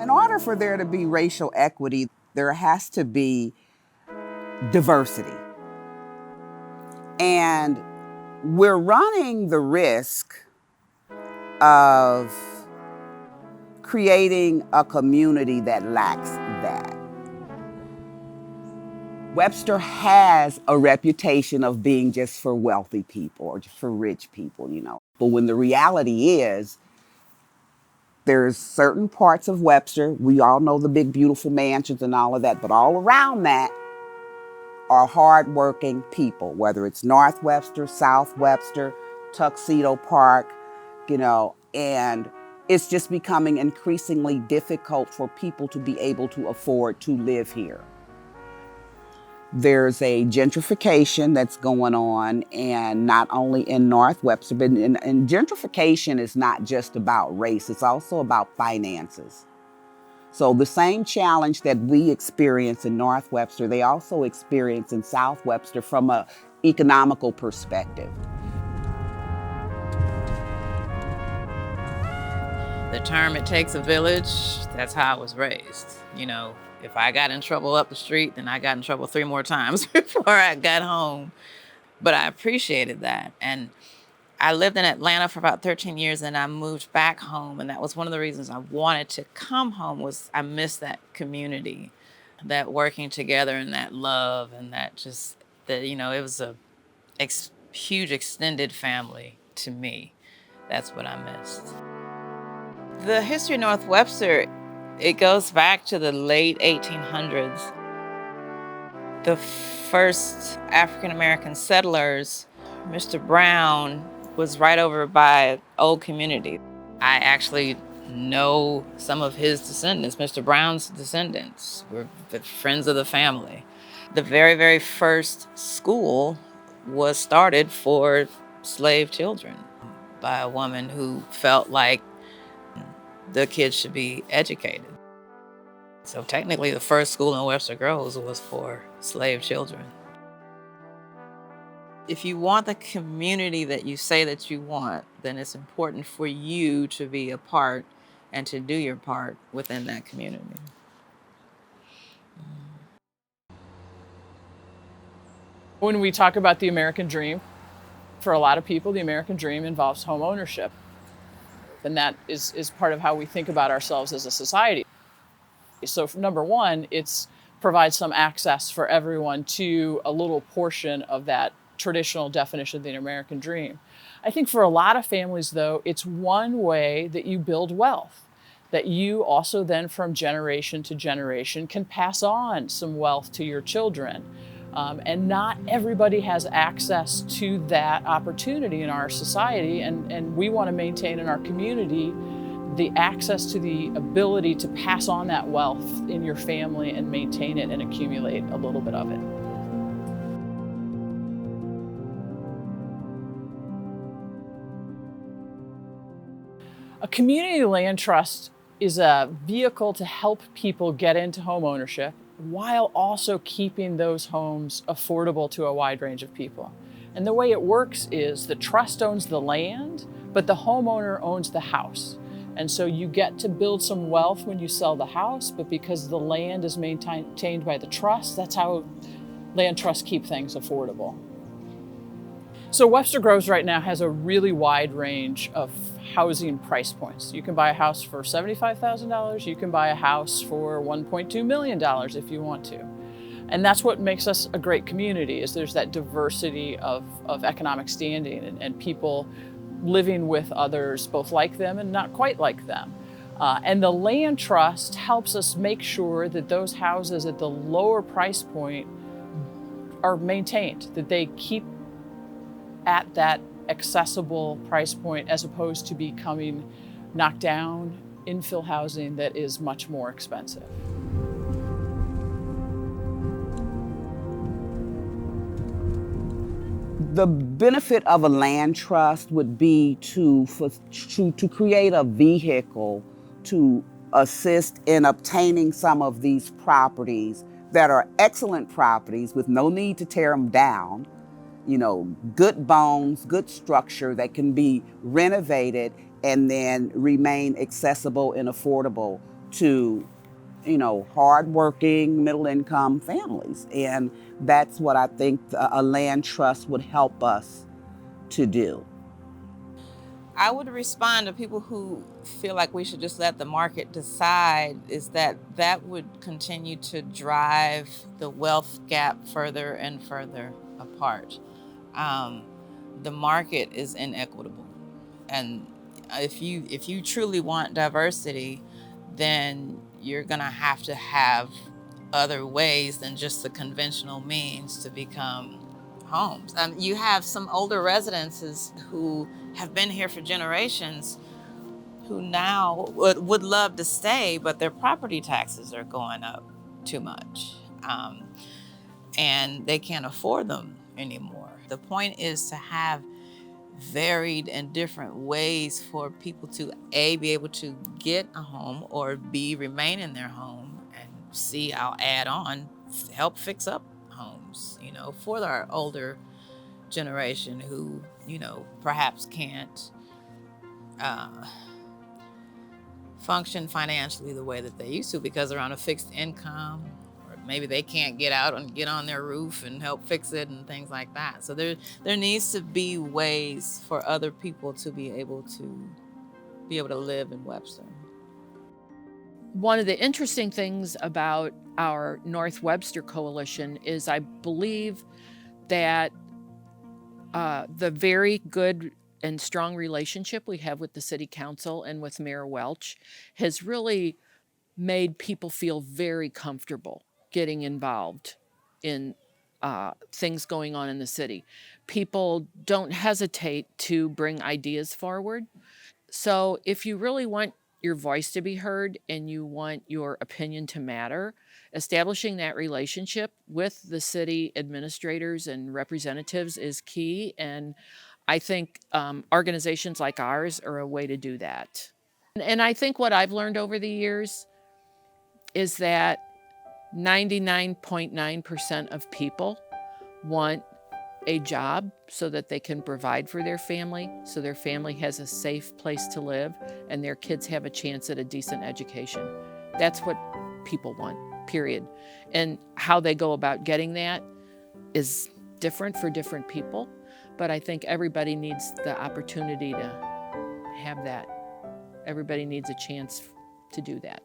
In order for there to be racial equity, there has to be diversity. And we're running the risk of creating a community that lacks that. Webster has a reputation of being just for wealthy people or just for rich people, But when the reality is, there's certain parts of Webster, we all know the big, beautiful mansions and all of that, but all around that are hardworking people, whether it's North Webster, South Webster, Tuxedo Park, and it's just becoming increasingly difficult for people to be able to afford to live here. There's a gentrification that's going on, and not only in North Webster, but and gentrification is not just about race, it's also about finances. So the same challenge that we experience in North Webster, they also experience in South Webster from an economical perspective. The term, it takes a village, that's how I was raised. If I got in trouble up the street, then I got in trouble 3 more times before I got home. But I appreciated that. And I lived in Atlanta for about 13 years, and I moved back home. And that was one of the reasons I wanted to come home, was I missed that community, that working together and that love and that just, it was a huge extended family to me. That's what I missed. The history of North Webster, it goes back to the late 1800s. The first African-American settlers, Mr. Brown, was right over by Old Community. I actually know some of his descendants. Mr. Brown's descendants were the friends of the family. The very, very first school was started for slave children by a woman who felt like the kids should be educated. So technically the first school in Webster Groves was for slave children. If you want the community that you say that you want, then it's important for you to be a part and to do your part within that community. When we talk about the American dream, for a lot of people, the American dream involves home ownership. And that is part of how we think about ourselves as a society. So number one, it's provides some access for everyone to a little portion of that traditional definition of the American dream. I think for a lot of families, though, it's one way that you build wealth, that you also then from generation to generation can pass on some wealth to your children. And not everybody has access to that opportunity in our society, and we want to maintain in our community the access to the ability to pass on that wealth in your family and maintain it and accumulate a little bit of it. A community land trust is a vehicle to help people get into home ownership while also keeping those homes affordable to a wide range of people. And the way it works is the trust owns the land, but the homeowner owns the house. And so you get to build some wealth when you sell the house, but because the land is maintained by the trust, that's how land trusts keep things affordable. So Webster Groves right now has a really wide range of housing price points. You can buy a house for $75,000. You can buy a house for $1.2 million if you want to. And that's what makes us a great community, is there's that diversity of economic standing and people living with others both like them and not quite like them. And the land trust helps us make sure that those houses at the lower price point are maintained, that they keep at that accessible price point as opposed to becoming knocked down infill housing that is much more expensive. The benefit of a land trust would be to create a vehicle to assist in obtaining some of these properties that are excellent properties with no need to tear them down, good bones, good structure that can be renovated and then remain accessible and affordable to, hardworking, middle-income families. And that's what I think a land trust would help us to do. I would respond to people who feel like we should just let the market decide, is that would continue to drive the wealth gap further and further apart. The market is inequitable. And if you truly want diversity, then you're gonna have to have other ways than just the conventional means to become homes. You have some older residences who have been here for generations who now would love to stay, but their property taxes are going up too much. And they can't afford them anymore. The point is to have varied and different ways for people to A, be able to get a home, or B, remain in their home. And C, I'll add on, help fix up homes, for our older generation who, perhaps can't function financially the way that they used to because they're on a fixed income, or maybe they can't get out and get on their roof and help fix it and things like that. So there needs to be ways for other people to be able to live in Webster. One of the interesting things about our North Webster coalition is I believe that the very good and strong relationship we have with the city council and with Mayor Welch has really made people feel very comfortable getting involved in things going on in the city. People don't hesitate to bring ideas forward. So if you really want your voice to be heard and you want your opinion to matter, establishing that relationship with the city administrators and representatives is key. And I think organizations like ours are a way to do that. And I think what I've learned over the years is that 99.9% of people want a job so that they can provide for their family, so their family has a safe place to live and their kids have a chance at a decent education. That's what people want, period. And how they go about getting that is different for different people, but I think everybody needs the opportunity to have that. Everybody needs a chance to do that.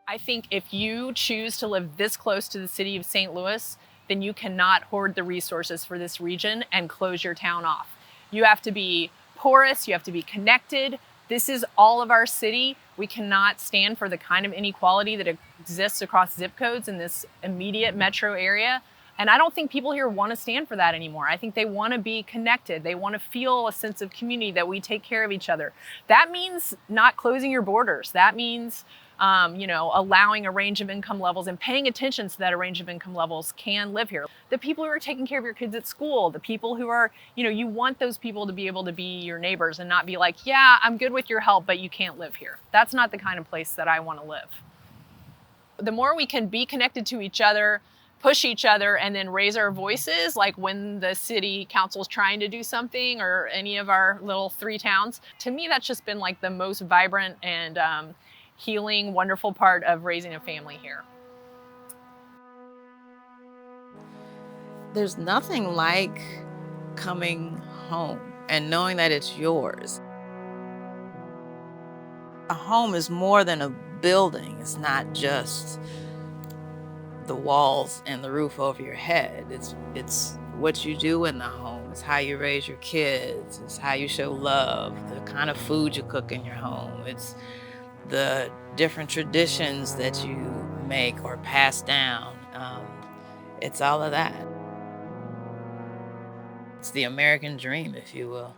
I think if you choose to live this close to the city of St. Louis, then you cannot hoard the resources for this region and close your town off. You have to be porous, you have to be connected. This is all of our city. We cannot stand for the kind of inequality that exists across zip codes in this immediate metro area. And I don't think people here want to stand for that anymore. I think they want to be connected. They want to feel a sense of community, that we take care of each other. That means not closing your borders. That means allowing a range of income levels and paying attention so that a range of income levels can live here. The people who are taking care of your kids at school, the people who are, you want those people to be able to be your neighbors and not be like, yeah, I'm good with your help, but you can't live here. That's not the kind of place that I want to live. The more we can be connected to each other, push each other, and then raise our voices, like when the city council's trying to do something, or any of our little 3 towns, to me, that's just been like the most vibrant and healing, wonderful part of raising a family here. There's nothing like coming home and knowing that it's yours. A home is more than a building. It's not just the walls and the roof over your head. It's what you do in the home. It's how you raise your kids. It's how you show love, the kind of food you cook in your home. It's the different traditions that you make or pass down. It's all of that. It's the American dream, if you will.